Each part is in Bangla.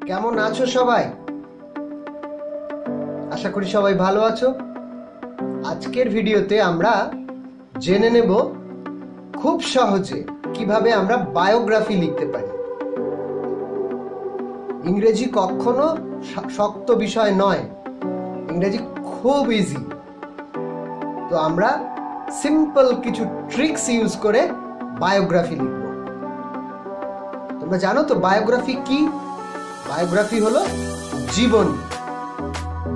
কেমন আছো সবাই? আশা করি সবাই ভালো আছো। আজকের ভিডিওতে আমরা জেনে নেব খুব সহজে কিভাবে আমরা বায়োগ্রাফি লিখতে পারি। ইংরেজি কখনো শক্ত বিষয় নয়, ইংরেজি খুব ইজি। তো আমরা সিম্পল কিছু ট্রিক্স ইউজ করে বায়োগ্রাফি লিখব। তোমরা জানো তো বায়োগ্রাফি কি? বায়োগ্রাফি হলো জীবনী।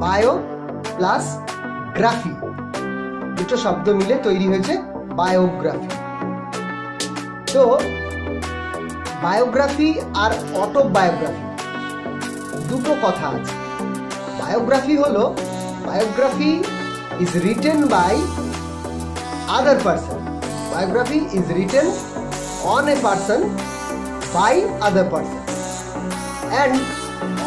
বায়ো প্লাস গ্রাফি দুটো শব্দ মিলে তৈরি হয়েছে বায়োগ্রাফি। তো বায়োগ্রাফি আর অটোবায়োগ্রাফি দুটো কথা আছে। বায়োগ্রাফি হলো biography is written by other person. Biography is written on a person by other person. And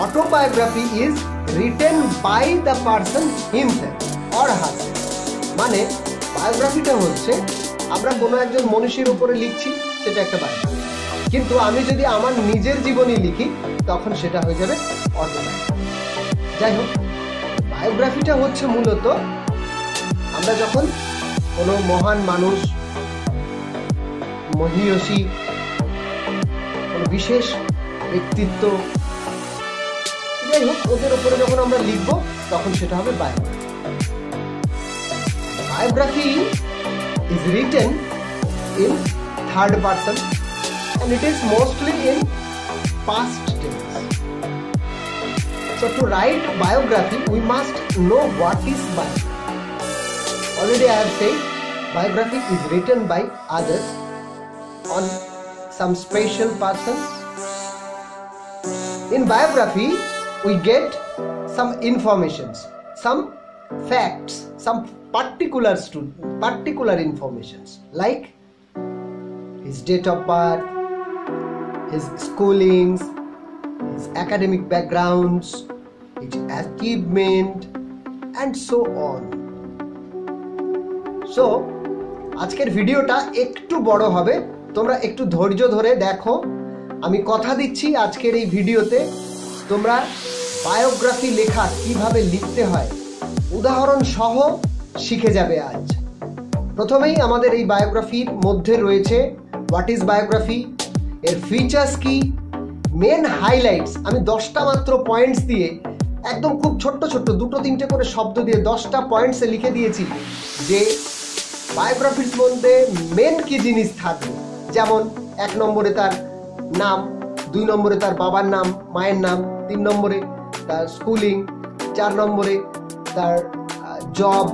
autobiography is written by the person himself or herself. মানে বায়োগ্রাফিটা হচ্ছে আমরা কোনো একজন মনীষীর উপরে লিখছি, সেটা একটা বায়োগ্রাফি। কিন্তু আমি যদি আমার নিজের জীবনী লিখি তখন সেটা হয়ে যাবে অটোবায়োগ্রাফি। যাই হোক, বায়োগ্রাফিটা হচ্ছে মূলত আমরা যখন কোনো মহান মানুষ, মহিয়সী, কোনো বিশেষ ব্যক্তিত্ব, যাই হোক ওদের উপরে যখন আমরা লিখব তখন সেটা হবে biography. Biography is written in third person and it is mostly in past tense. So to write biography we must know what is biography. Already I have said biography is written by others on some special persons. In biography we get some informations, some facts, some particular informations like his date of birth, his schoolings, his academic backgrounds, his achievement and so on. So আজকের ভিডিওটা একটু বড় হবে, তোমরা একটু ধৈর্য ধরে দেখো। আমি কথা দিচ্ছি আজকের এই ভিডিওতে তোমরা বায়োগ্রাফি লেখা কিভাবে লিখতে হয় উদাহরণ সহ শিখে যাবে আজ। প্রথমেই আমাদের এই বায়োগ্রাফির মধ্যে রয়েছে হোয়াট ইজ বায়োগ্রাফি, এর ফিচার্স কি, মেন হাইলাইটস। আমি 10টা মাত্র পয়েন্টস দিয়ে একদম খুব ছোট্ট ছোট্ট 2-3টে করে শব্দ দিয়ে 10টা পয়েন্টসে লিখে দিয়েছি যে বায়োগ্রাফির মধ্যে মেন কি জিনিস থাকবে। যেমন 1 নম্বরে তার নাম, 2 নম্বরে তার বাবার নাম মায়ের নাম, 3 নম্বরে তার স্কুলিং, 4 নম্বরে তার জব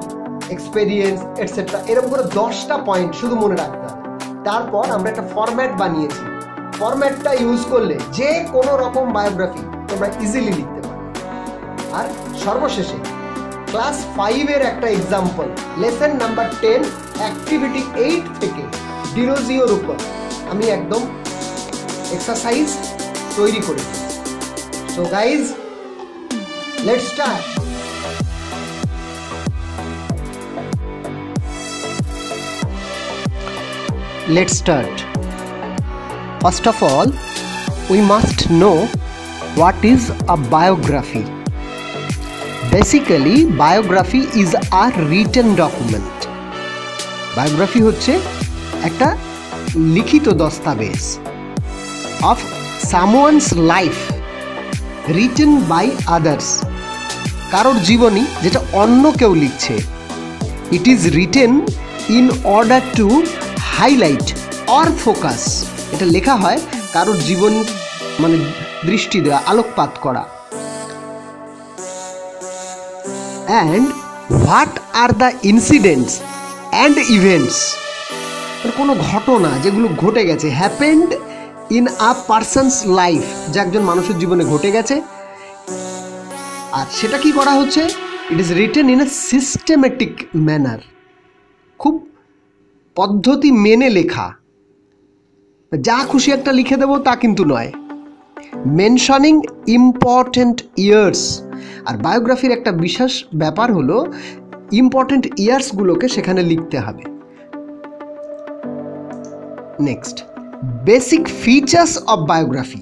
এক্সপেরিয়েন্স এটসেট্রা। এরকম করে 10টা পয়েন্ট শুধু মনে রাখতে হবে। তারপর আমরা একটা ফরম্যাট বানিয়েছি, ফরম্যাটটা ইউজ করলে যে কোনো রকম বায়োগ্রাফি তোমরা ইজিলি লিখতে পারো। আর সর্বশেষে ক্লাস 5-এর একটা এক্সাম্পল, লেসন নাম্বার 10 অ্যাক্টিভিটি 8 থেকে ডিরোজিওর উপর আমি একদম এক্সারসাইজ তৈরি করেছি। So guys let's start. Let's start. First of all, we must know what is a biography. Basically, biography is a written document. Biography হচ্ছে একটা লিখিত দস্তাবেজ of someone's life written by others. কারোর জীবনী যেটা অন্য কেউ লিখছে। It is written in order to highlight or focus. এটা লেখা হয় কারোর জীবন মানে দৃষ্টি দেওয়া, আলোকপাত করা। And what are the incidents and events, কোনো ঘটনা যেগুলো ঘটে গেছে, happened in a persons life, যা একজন মানুষের জীবনে ঘটে গেছে। আর সেটা কি করা হচ্ছে? It is written in a systematic manner, খুব পদ্ধতি মেনে লেখা। যা খুশি একটা লিখে দেবো তা কিন্তু নয়। মেনশনিং ইম্পর্টেন্ট ইয়ার্স, আর বায়োগ্রাফির একটা বিশেষ ব্যাপার হলো ইম্পর্টেন্ট ইয়ার্সগুলোকে সেখানে লিখতে হবে। Next, basic features of biography.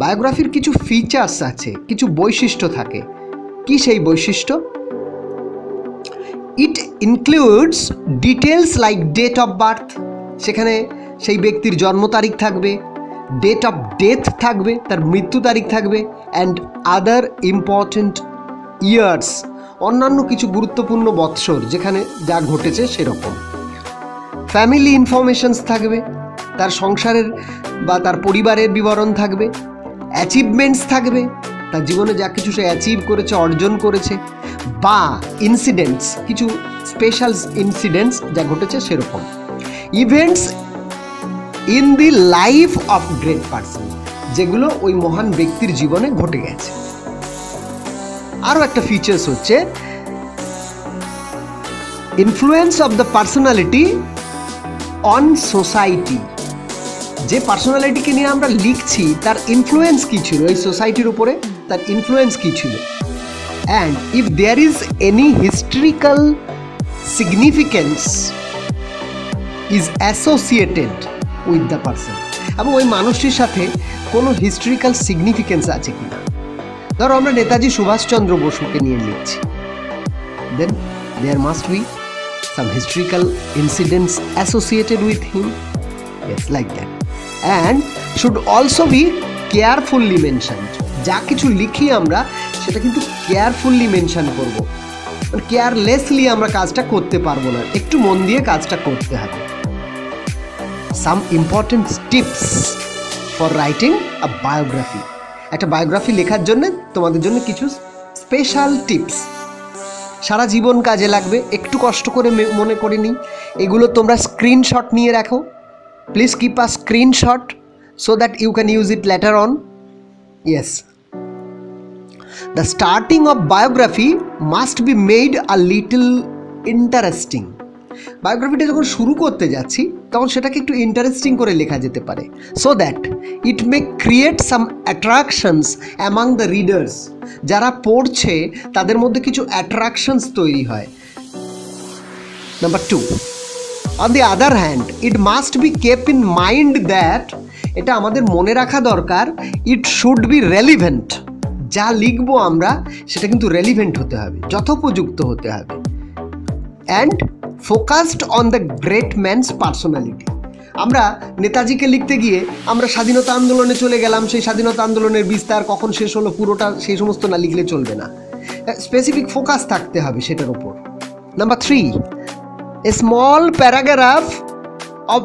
বায়োগ্রাফির কিছু ফিচার্স আছে, কিছু বৈশিষ্ট্য থাকে। কি সেই বৈশিষ্ট্য? It includes details like date of birth, সেখানে সেই ব্যক্তির জন্ম তারিখ থাকবে, ডেট অফ ডেথ থাকবে, তার মৃত্যু তারিখ থাকবে, অ্যান্ড আদার ইম্পর্টেন্ট ইয়ার্স, অন্যান্য কিছু গুরুত্বপূর্ণ বৎসর যেখানে যা ঘটেছে সেরকম। ফ্যামিলি ইনফরমেশনস থাকবে, তার সংসারের বা তার পরিবারের বিবরণ থাকবে, অ্যাচিভমেন্টস থাকবে, তার জীবনে যা কিছু সে অ্যাচিভ করেছে, অর্জন করেছে, বা ইনসিডেন্টস, কিছু স্পেশাল ইনসিডেন্টস যা ঘটেছে সেরকম। Events in the life of great person, যেগুলো ওই মহান ব্যক্তির জীবনে ঘটে গেছে। আরও একটা ফিচার্স হচ্ছে influence of the personality on society. যে পার্সোনালিটিকে নিয়ে আমরা লিখছি তার ইনফ্লুয়েন্স কী ছিল এই সোসাইটির উপরে, তার ইনফ্লুয়েন্স কী ছিল, and if there is any historical significance is associated with the person, এবং ওই মানুষটির সাথে কোনো হিস্ট্রিক্যাল সিগনিফিকেন্স আছে কিনা। ধরো আমরা নেতাজি সুভাষচন্দ্র বসুকে নিয়ে লিখছি, then there must be some historical incidents associated with him, yes, like that, and should also be carefully mentioned. যা কিছু লিখি আমরা সেটা কিন্তু কেয়ারফুলি মেনশন করব, কেয়ারলেসলি আমরা কাজটা করতে পারবো না, একটু মন দিয়ে কাজটা করতে হবে। some important tips for writing a biography, একটা বায়োগ্রাফি লেখার জন্য তোমাদের জন্য কিছু স্পেশাল টিপস সারা জীবন কাজে লাগবে, একটু কষ্ট করে মনে করে নিই। এগুলো তোমরা স্ক্রিনশট নিয়ে রাখো, please keep a screenshot so that you can use it later on. Yes, the starting of biography must be made a little interesting. বায়োগ্রাফিটা যখন শুরু করতে যাচ্ছি তখন সেটাকে একটু ইন্টারেস্টিং করে লেখা যেতে পারে, so that it May create some attractions among the readers. যারা পড়ছে তাদের মধ্যে কিছু অ্যাট্রাকশনস তৈরি হয়। Number 2, on the other hand it must be kept in mind that, এটা আমাদের মনে রাখা দরকার, ইট শুড বি রেলিভেন্ট। যা লিখবো আমরা সেটা কিন্তু রেলিভেন্ট হতে হবে, যথোপযুক্ত হতে হবে, and focused on the great man's personality. আমরা নেতাজিকে লিখতে গিয়ে আমরা স্বাধীনতা আন্দোলনে চলে গেলাম, সেই স্বাধীনতা আন্দোলনের বিস্তার কখন শেষ হলো পুরোটা সেই সমস্ত না লিখলে চলবে না, স্পেসিফিক ফোকাস থাকতে হবে সেটার উপর। Number 3, a small paragraph of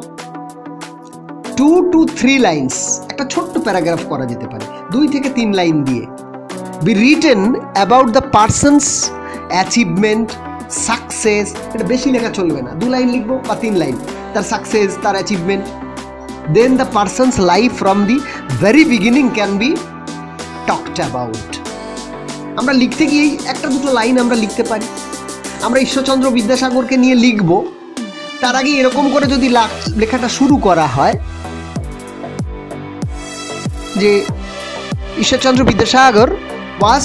2 to 3 lines, একটা ছোট্ট প্যারাগ্রাফ করা যেতে পারে 2 থেকে 3 লাইন দিয়ে, be written about the person's achievement, success. এটা বেশি লেখা চলবে না, 2 লাইন লিখবো বা 3 লাইন, তার সাকসেস, তার achievement. Then the person's life from the very beginning can be talked about. আমরা লিখতে গিয়েই 1-2 লাইন আমরা লিখতে পারি। আমরা ঈশ্বরচন্দ্র বিদ্যাসাগরকে নিয়ে লিখব, তার আগে এরকম করে যদি লেখাটা শুরু করা হয় যে ঈশ্বরচন্দ্র বিদ্যাসাগর ওয়াজ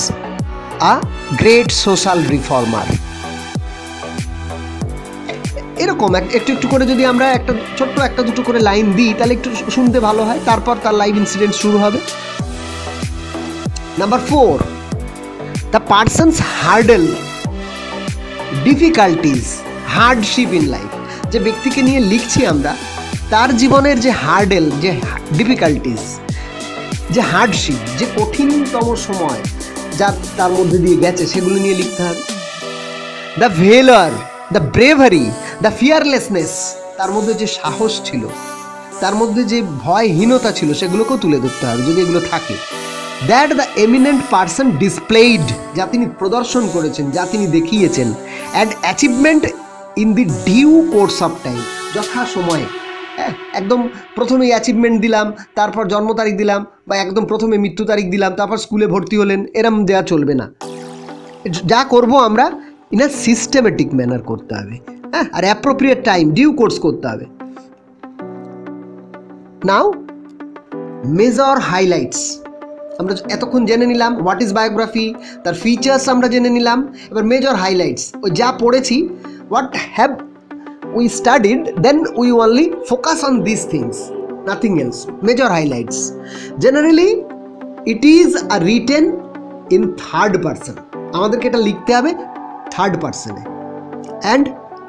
আ গ্রেট সোশ্যাল রিফর্মার, এরকম একটু একটু করে যদি আমরা একটা ছোট্ট 1-2 করে লাইন দিই তাহলে একটু শুনতে ভালো হয়, তারপর তার লাইফ ইনসিডেন্ট শুরু হবে। Number 4, the person's hurdle, difficulties, hardship in life. যে ব্যক্তিকে নিয়ে লিখছি আমরা তার জীবনের যে হার্ডেল, যে ডিফিকাল্টিজ, যে হার্ডশিপ, যে কঠিনতম সময় যা তার মধ্যে দিয়ে গেছে সেগুলো নিয়ে লিখতে হবে। দ্য ভেলার, দ্য ব্রেভারি, দ্য ফিয়ারলেসনেস, তার মধ্যে যে সাহস ছিল, তার মধ্যে যে ভয়হীনতা ছিল সেগুলোকেও তুলে ধরতে হবে যদি এগুলো থাকে। That the eminent person displayed, যা তিনি প্রদর্শন করেছেন, যা তিনি দেখিয়েছেন, and achievement in the due course of time, যথা সময়ে। হ্যাঁ, একদম প্রথমে অ্যাচিভমেন্ট দিলাম, তারপর জন্ম তারিখ দিলাম, বা একদম প্রথমে মৃত্যু তারিখ দিলাম, তারপর স্কুলে ভর্তি হলেন, এরম দেওয়া চলবে না। যা করব আমরা ইন আ সিস্টেমেটিক ম্যানার করতে হবে, হ্যাঁ, আর অ্যাপ্রোপ্রিয়েট টাইম, ডিউ কোর্স করতে হবে। নাও মেজর হাইলাইটস, আমরা এতক্ষণ জেনে নিলাম হোয়াট ইজ বায়োগ্রাফি, তার ফিচার্স আমরা জেনে নিলাম। এবার মেজর হাইলাইটস, ওই যা পড়েছি, what have we studied, then we only focus on this things, nothing else. Major highlights, generally it is a written in third person, আমাদেরকে এটা লিখতে হবে থার্ড পার্সনে। And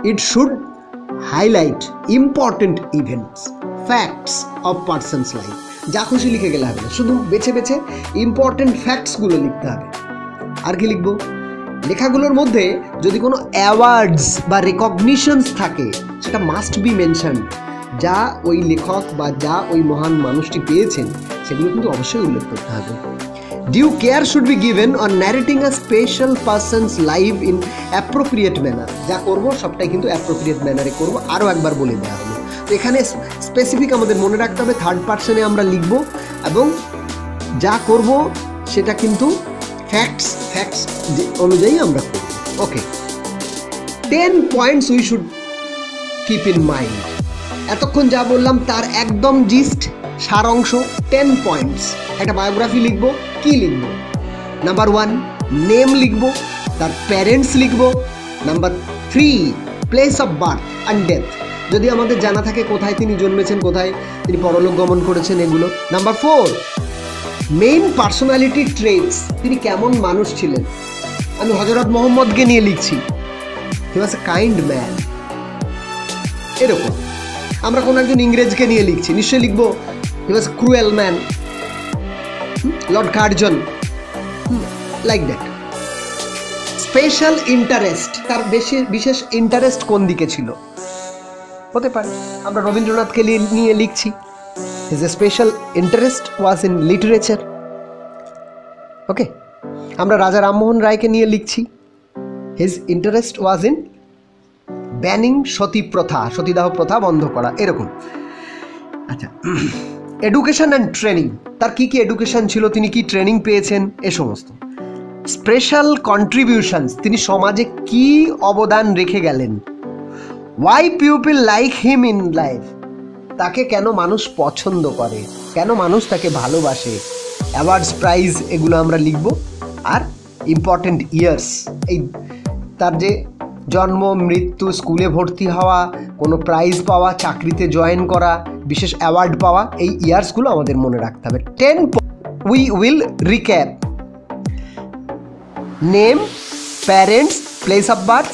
it should highlight important events, facts of person's life. যা খুশি লিখে গেলে হবে না, শুধু বেছে বেছে ইম্পর্টেন্ট ফ্যাক্টসগুলো লিখতে হবে। আর কি লিখবো? লেখাগুলোর মধ্যে যদি কোনো অ্যাওয়ার্ডস বা রেকগনিশনস থাকে সেটা মাস্ট বি মেনশনড, যা ওই লেখক বা যা ওই মহান মানুষটি পেয়েছেন সেগুলো কিন্তু অবশ্যই উল্লেখ করতে হবে। Due care should be given on narrating a special person's life in appropriate manner. যা করবো সবটাই কিন্তু অ্যাপ্রোপ্রিয়েট ম্যানারে করবো, আরও একবার বলে দেওয়া হলো। তো এখানে স্পেসিফিক আমাদের মনে রাখতে হবে থার্ড পার্সনে আমরা লিখব, এবং যা করব সেটা কিন্তু ফ্যাক্টস অনুযায়ী আমরা করব। ওকে, 10 points we should keep in mind. এতক্ষণ যা বললাম তার একদম জিস্ট, সারাংশ, 10 পয়েন্টস। একটা বায়োগ্রাফি লিখব, কি লিখব? নাম্বার 1 নেম লিখব, তার প্যারেন্টস লিখব। Number 3 place of birth and death, যদি আমাদের জানা থাকে কোথায় তিনি জন্মেছেন, কোথায় তিনি পরলোক গমন করেছেন, এগুলো। নাম্বার 4 মেইন পার্সোনালিটি ট্রেটস, তিনি কেমন মানুষ ছিলেন। আমি হযরত মোহাম্মদকে নিয়ে লিখছি, হি ওয়াজ এ কাইন্ড ম্যান, এরকম। আমরা কোনো একজন ইংরেজকে নিয়ে লিখছি, নিশ্চয়ই লিখবো he was a cruel man, lord Curzon, like that. Special interest, তার বিশেষ ইন্টারেস্ট কোন দিকে ছিল, হতে পারে আমরা রবীন্দ্রনাথকে নিয়ে লিখছি, his special interest was in literature. Okay, আমরা রাজা রামমোহন রায়কে নিয়ে লিখছি, his interest was in banning sati প্রথা, সতীদাহ প্রথা বন্ধ করা, এরকম। আচ্ছা, এডুকেশন অ্যান্ড ট্রেনিং, তার কি কি এডুকেশন ছিল, তিনি কি ট্রেনিং পেয়েছেন, এ সমস্ত। স্পেশাল কন্ট্রিবিউশনস, তিনি সমাজে কি অবদান রেখে গেলেন। Why people like him in life, তাকে কেন মানুষ পছন্দ করে, কেন মানুষ তাকে ভালোবাসে। অ্যাওয়ার্ডস, প্রাইজ, এগুলো আমরা লিখব। আর ইম্পর্টেন্ট ইয়ার্স, এই তার যে জন্ম, মৃত্যু, স্কুলে ভর্তি হওয়া, কোনো প্রাইজ পাওয়া, চাকরিতে জয়েন করা, বিশেষ অ্যাওয়ার্ড পাওয়া, এই ইয়ার্সগুলো আমাদের মনে রাখতে হবে। 10 we will recap. Name, parents, place of birth,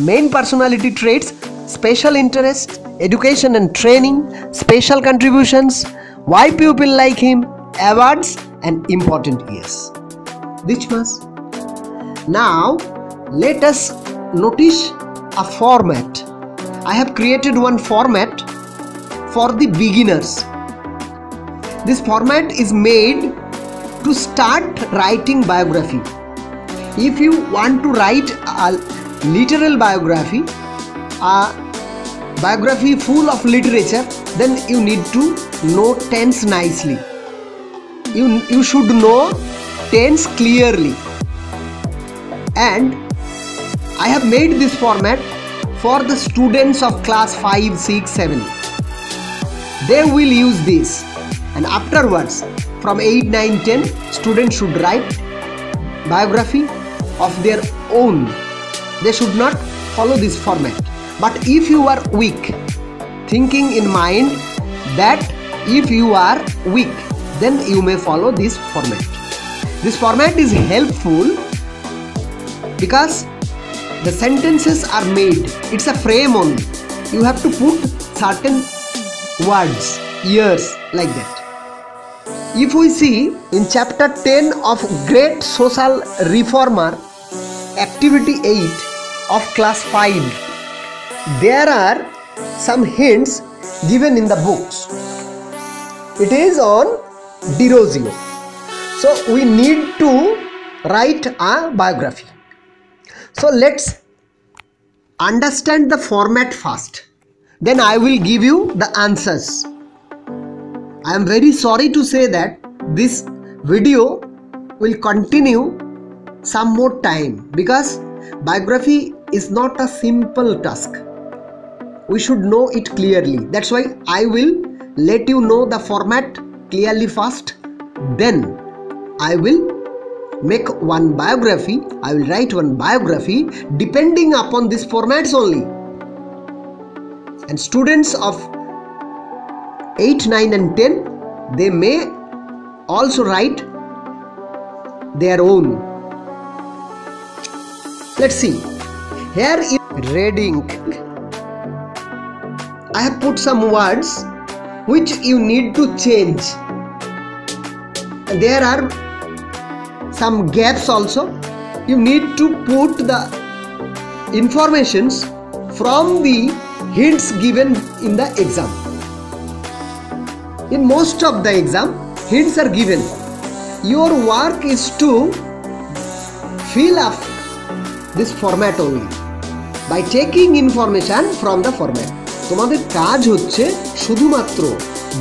main personality traits, special interest, education and training, special contributions, why people like him, awards and important years. This much. Now let us notice a format. I have created one format for the beginners. This format is made to start writing biography. If you want to write a literal biography, a biography full of literature, then you need to know tense nicely. You should know tense clearly. And I have made this format for the students of class 5, 6, 7. They will use this, and afterwards from 8, 9, 10 students should write biography of their own. They should not follow this format. But if you are weak, thinking in mind that if you are weak, then you may follow this format. This format is helpful because the sentences are made. It's a frame only. You have to put certain words, years, like that. If we see in chapter 10 of Great Social Reformer, activity 8 of class 5, there are some hints given in the books. It is on Derozio. So we need to write a biography. So let's understand the format first. Then I will give you the answers. I am very sorry to say that this video will continue some more time because biography is not a simple task. We should know it clearly. That's why I will let you know the format clearly first. Then I will make one biography. I will write one biography depending upon these formats only. And students of 8, 9 and 10, they may also write their own. Let's see. Here in red ink, I have put some words which you need to change. There are some gaps also. You need to put the informations from the hints given in the exam. In most of the exam, hints are given. Your work is to fill up this format only by taking information from the format. তোমাদের কাজ হচ্ছে শুধুমাত্র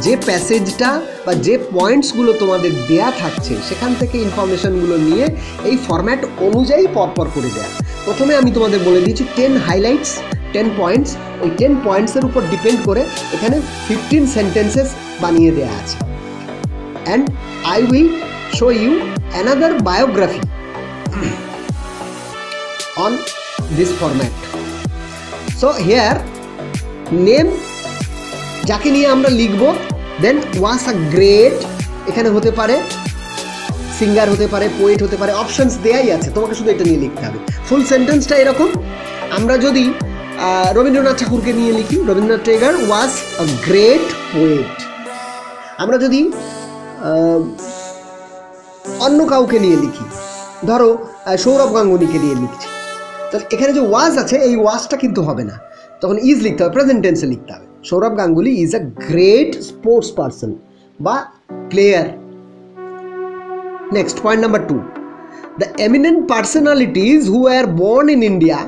যে প্যাসেজটা বা যে পয়েন্টসগুলো তোমাদের দেয়া থাকছে সেখান থেকে ইনফরমেশনগুলো নিয়ে এই ফরম্যাট অনুযায়ী পরপর করে দেয়া। প্রথমে আমি তোমাদের বলে দিয়েছি 10 হাইলাইটস, 10 পয়েন্টস। ওই 10 পয়েন্টসের উপর ডিপেন্ড করে এখানে 15 সেন্টেন্সেস বানিয়ে দেয়া আছে। And I will show you another biography on this format. So here name যাকে নিয়ে আমরা লিখব, দেন ওয়াজ আ গ্রেট, এখানে হতে পারে সিঙ্গার, হতে পারে পোয়েট, হতে পারে, অপশনস দেয়াই আছে, তোমাকে শুধু এটা নিয়ে লিখতে হবে। ফুল সেন্টেন্সটা এরকম, আমরা যদি রবীন্দ্রনাথ ঠাকুরকে নিয়ে লিখি, রবীন্দ্রনাথ টেগর ওয়াজ আ গ্রেট পোয়েট। আমরা যদি অন্য কাউকে নিয়ে লিখি, ধরো সৌরভ গাঙ্গুলিকে নিয়ে লিখছি, তাহলে এখানে যে ওয়াজ আছে এই ওয়াজটা কিন্তু হবে না, তখন ইজ লিখতে হবে, প্রেজেন্ট টেন্সে লিখতে হবে। Sourav Ganguly is a great sports person বা player. Next point number 2, the eminent personalities who are born in India,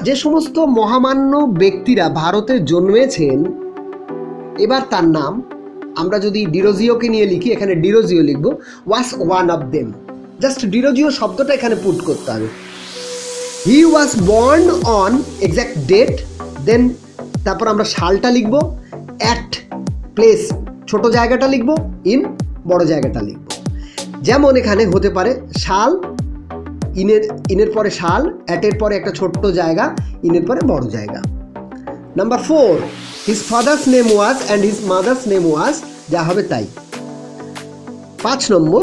যে সমস্ত মহামান্য ব্যক্তিরা ভারতে জন্মেছেন, এবার তার নাম আমরা যদি ডিরোজিওকে নিয়ে লিখি, এখানে ডিরোজিও লিখবো, was one of them. Just Derozio শব্দটা এখানে পুট করতে হবে। He was born on exact date, then তারপর আমরা সালটা লিখবো, অ্যাট প্লেস ছোট জায়গাটা লিখবো, ইন বড় জায়গাটা লিখবো। যেমন এখানে হতে পারে সাল, ইনের পরে সাল, অ্যাটের পরে একটা ছোট্ট জায়গা, ইনের পরে বড় জায়গা। Number 4, his father's name was and his mother's name was, যা হবে তাই। 5 নম্বর,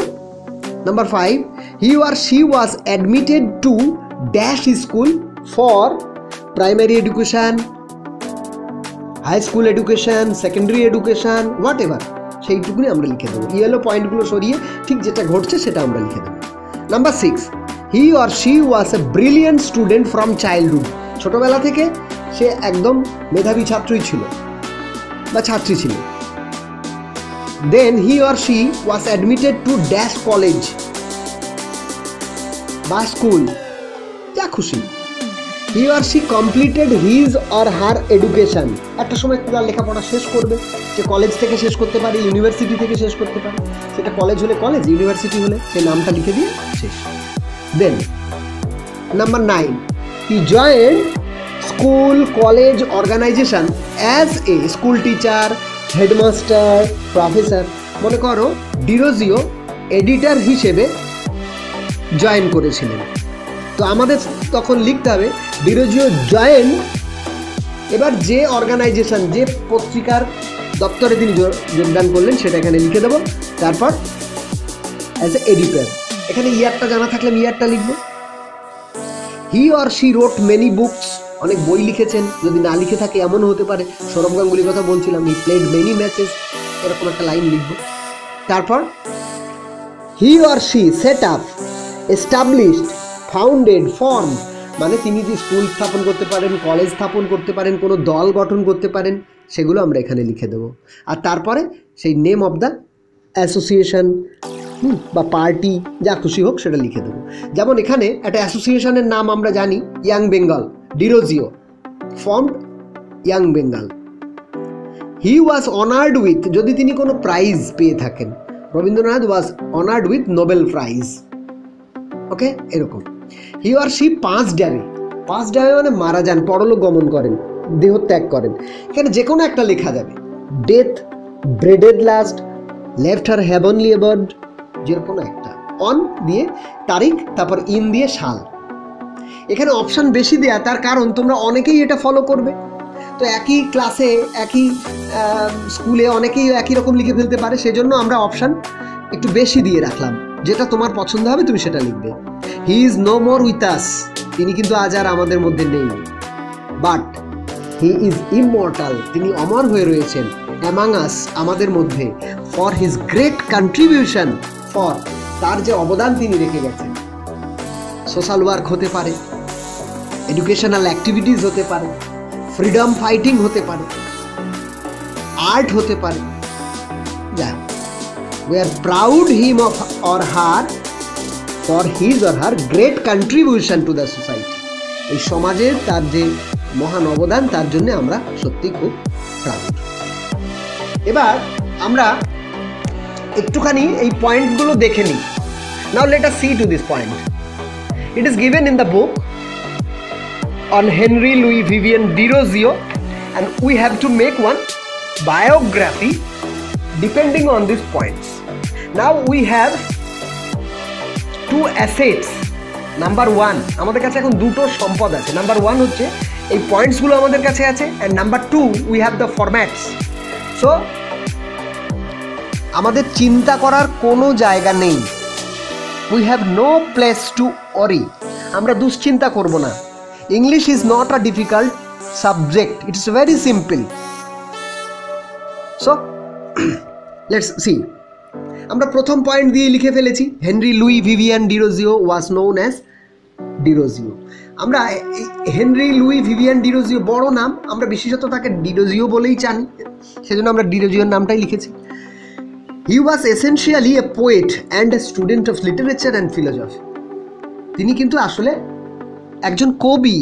number 5, he or she was admitted to dash school for primary education, high school education, secondary education, whatever, সেইটুকুনি আমরা লিখে দেবো। ইয়েলো পয়েন্টগুলো সরিয়ে ঠিক যেটা ঘটছে সেটা আমরা লিখে দেবো। Number 6, he or she was a brilliant student from childhood, ছোটবেলা থেকে সে একদম মেধাবী ছাত্রই ছিল বা ছাত্রী ছিল। দেন হি or she was admitted to dash college বা স্কুল, যা খুশি। হি or she completed his or her education, একটা সময় তার লেখাপড়া শেষ করবে, সে কলেজ থেকে শেষ করতে পারে, ইউনিভার্সিটি থেকে শেষ করতে পারে, সেটা কলেজ হলে কলেজ, ইউনিভার্সিটি হলে সে নামটা লিখে দিয়ে শেষ। Then number 9, he joined school college organization as a school teacher, headmaster, professor. মনে করো ডিরোজিও এডিটর হিসেবে জয়েন করেছিলেন, তো আমাদের তখন লিখতে হবে ডিরোজিও জয়েন, এবার যে অর্গানাইজেশন, যে পত্রিকার দপ্তরে তিনি যোগদান করলেন সেটা এখানে লিখে দেবো। তারপর অ্যাজ এ এডিটর, এখানে ইয়ারটা জানা থাকলে আমি ইয়ারটা লিখবো। হি or she wrote many books, অনেক বই লিখেছেন, যদি না লিখে থাকে এমনও হতে পারে। সৌরভ গাঙ্গুলির কথা বলছিলাম, হি প্লেড মেনি ম্যাচেস, এরকম একটা লাইন লিখবো। তারপর হি or she set up, established, founded, formed, মানে তিনি যে স্কুল স্থাপন করতে পারেন, কলেজ স্থাপন করতে পারেন, কোনো দল গঠন করতে পারেন, সেগুলো আমরা এখানে লিখে দেবো। আর তারপরে সেই নেম অফ দ্য অ্যাসোসিয়েশন বা পার্টি, যা খুশি হোক সেটা লিখে দেবো। যেমন এখানে একটা অ্যাসোসিয়েশনের নাম আমরা জানি, young Bengal, Derozio formed young Bengal. He was honoured with, যদি তিনি কোনো প্রাইজ পেয়ে থাকেন, Rabindranath was honoured with Nobel prize, okay, এরকম। হি or she passed away, passed away মানে মারা যান, পরলোক গমন করেন, দেহত্যাগ করেন। এখানে যে কোনো একটা লেখা যাবে, ডেথ, ব্রেডেড লাস্ট, লেফট হার হেভেনলি অ্যাবড, যে কোনো একটা। অন দিয়ে তারিখ, তারপর ইন দিয়ে সাল। এখানে অপশান বেশি দেয়া, তার কারণ তোমরা অনেকেই এটা ফলো করবে, তো একই ক্লাসে একই স্কুলে অনেকেই একই রকম লিখে ফেলতে পারে, সেজন্য আমরা অপশান একটু বেশি দিয়ে রাখলাম। যেটা তোমার পছন্দ হবে তুমি সেটা লিখবে। He is no more with us, তিনি কিন্তু আজ আর আমাদের মধ্যে নেই। বাট হি ইজ ইমমর্টাল, তিনি অমর হয়ে রয়েছেন। অ্যামাং আস, আমাদের মধ্যে। For his great contribution, for তার যে অবদান তিনি রেখে গেছেন। সোশ্যাল ওয়ার্ক হতে পারে, এডুকেশনাল অ্যাক্টিভিটিস হতে পারে, ফ্রিডম ফাইটিং হতে পারে, আর্ট হতে পারে। যা we are proud him of or her for his or her great contribution to the society, এই সমাজের তার যে মহান অবদান তার জন্য আমরা সত্যি খুব প্রাউড। এবার আমরা একটুখানি এই পয়েন্টগুলো দেখে নিই। Now let us see to this point. It is given in the book on Henry Louis Vivian Desrosiers, and we have to make one biography depending on these points. Now we have two assets. Number one, আমাদের কাছে এখন দুটো সম্পদ আছে। নাম্বার ওয়ান হচ্ছে এই পয়েন্টসগুলো আমাদের কাছে আছে, and number two we have the formats. So আমাদের চিন্তা করার কোনো জায়গা নেই। We have no place to worry, আমরা দুশ্চিন্তা করব না। English is not a difficult subject, it's very simple. So let's see. আমরা প্রথম পয়েন্ট দিয়ে লিখে ফেলেছি, হেনরি লুই ভিভিয়ান ডিরোজিও ওয়াজ নোন অ্যাজ ডিরোজিও। আমরা হেনরি লুই ভিভিয়ান ডিরোজিও বড় নাম, আমরা বিশেষত তাকে ডিরোজিও বলেই জানি, সেজন্য আমরা ডিরোজিওর নামটাই লিখেছি। He was essentially a poet and a student of literature and philosophy. তিনি কিন্তু আসলে একজন কবি,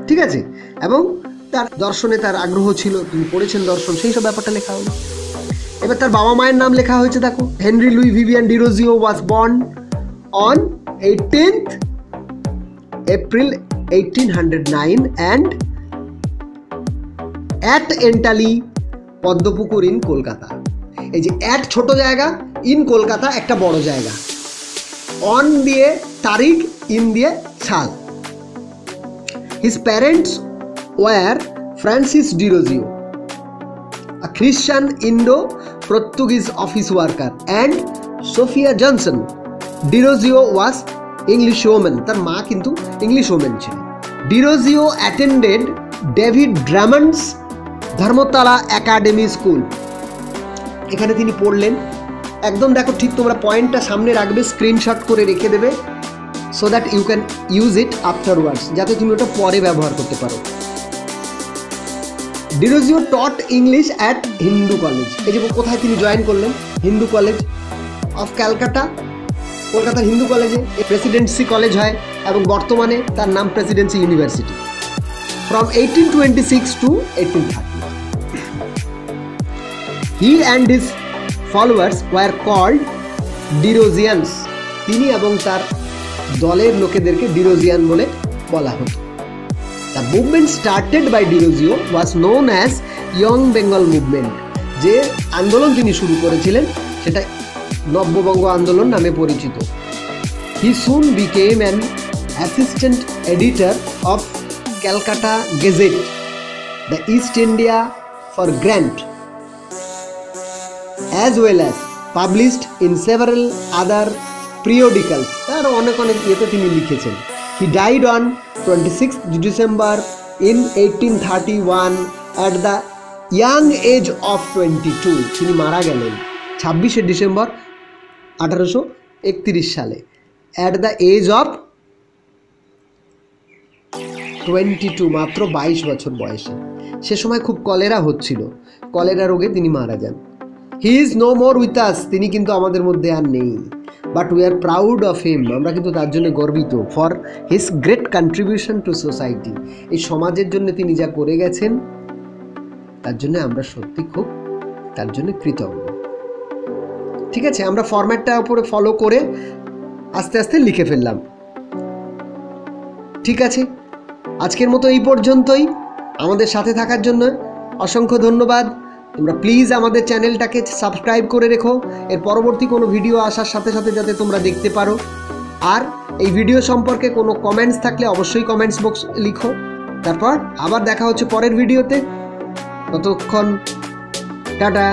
ঠিক আছে, এবং তার দর্শনে তার আগ্রহ ছিল, তিনি পড়েছেন দর্শন, সেই সব ব্যাপারটা লেখা হলো। এবার তার বাবা মায়ের নাম লেখা হয়েছে, দেখো, Henry Louis Vivian Derozio was born on 18th April 1809 and at Entally, Padmapukur in Kolkata. এই যে অ্যাট ছোট জায়গা, ইন কলকাতা একটা বড় জায়গা, অন দিয়ে তারিখ, ইন দিয়ে সাল। His parents were Francis Desrosiers, a Christian Indo-Portuguese office worker, and Sophia Johnson. Desrosiers was English woman, তার মা কিন্তু ইংলিশ ওমেন ছিল। Desrosiers attended David Drummond's Dharmatala academy school, এখানে তিনি পড়লেন। একদম দেখো ঠিক তোমরা পয়েন্টটা সামনে রাখবে, স্ক্রিনশট করে রেখে দেবে, so that you can use it afterwards, যাতে তুমি ওটা পরে ব্যবহার করতে পারো। Desrosiers taught English at Hindu college. এই যে কোথায় তিনি জয়েন করলেন, হিন্দু কলেজ অফ ক্যালকাটা, কলকাতার হিন্দু কলেজে প্রেসিডেন্সি কলেজ হয়, এবং বর্তমানে তার নাম Presidency university. From 1826 to 1830, he and his followers were called Desrosians. তিনি এবং তার দলের লোকেদেরকে ডিরোজিয়ান বলে বলা হতো। The movement started by Desrosiers was known as young Bengal movement. যে আন্দোলন তিনি শুরু করেছিলেন সেটা নব্যবঙ্গ আন্দোলন নামে পরিচিত। He soon became an assistant editor of Calcutta gazette, the East India for grant, as well as published in several other periodicals, তার অনেক ইয়েতে তিনি লিখেছেন। He died on 26th December in 1831 at the young age of 22. তিনি মারা গেলেন 26শে ডিসেম্বর 1831 সালে, at the age of 22, মাত্র 22 বছর বয়সে। সে সময় খুব কলেরা হচ্ছিল, কলেরা রোগে তিনি মারা যান। He is no more with us, তিনি কিন্তু আমাদের মধ্যে আর নেই। But we are proud of him, আমরা কিন্তু তার জন্য গর্বিত। For his great contribution to society, এই সমাজের জন্য তিনি যা করে গেছেন তার জন্য আমরা সত্যি খুব তার জন্য কৃতজ্ঞ। ঠিক আছে, আমরা ফরম্যাটটা উপরে ফলো করে আস্তে আস্তে লিখে ফেললাম। ঠিক আছে, আজকের মতো এই পর্যন্তই। আমাদের সাথে থাকার জন্য অসংখ্য ধন্যবাদ। তোমরা প্লিজ আমাদের চ্যানেলটাকে সাবস্ক্রাইব করে রেখো, এর পরবর্তী কোনো ভিডিও আসার সাথে সাথে যাতে তোমরা দেখতে পারো। আর এই ভিডিও সম্পর্কে কোনো কমেন্টস থাকলে অবশ্যই কমেন্টস বক্স লিখো। তারপর আবার দেখা হচ্ছে পরের ভিডিওতে। ততক্ষণ টাটা।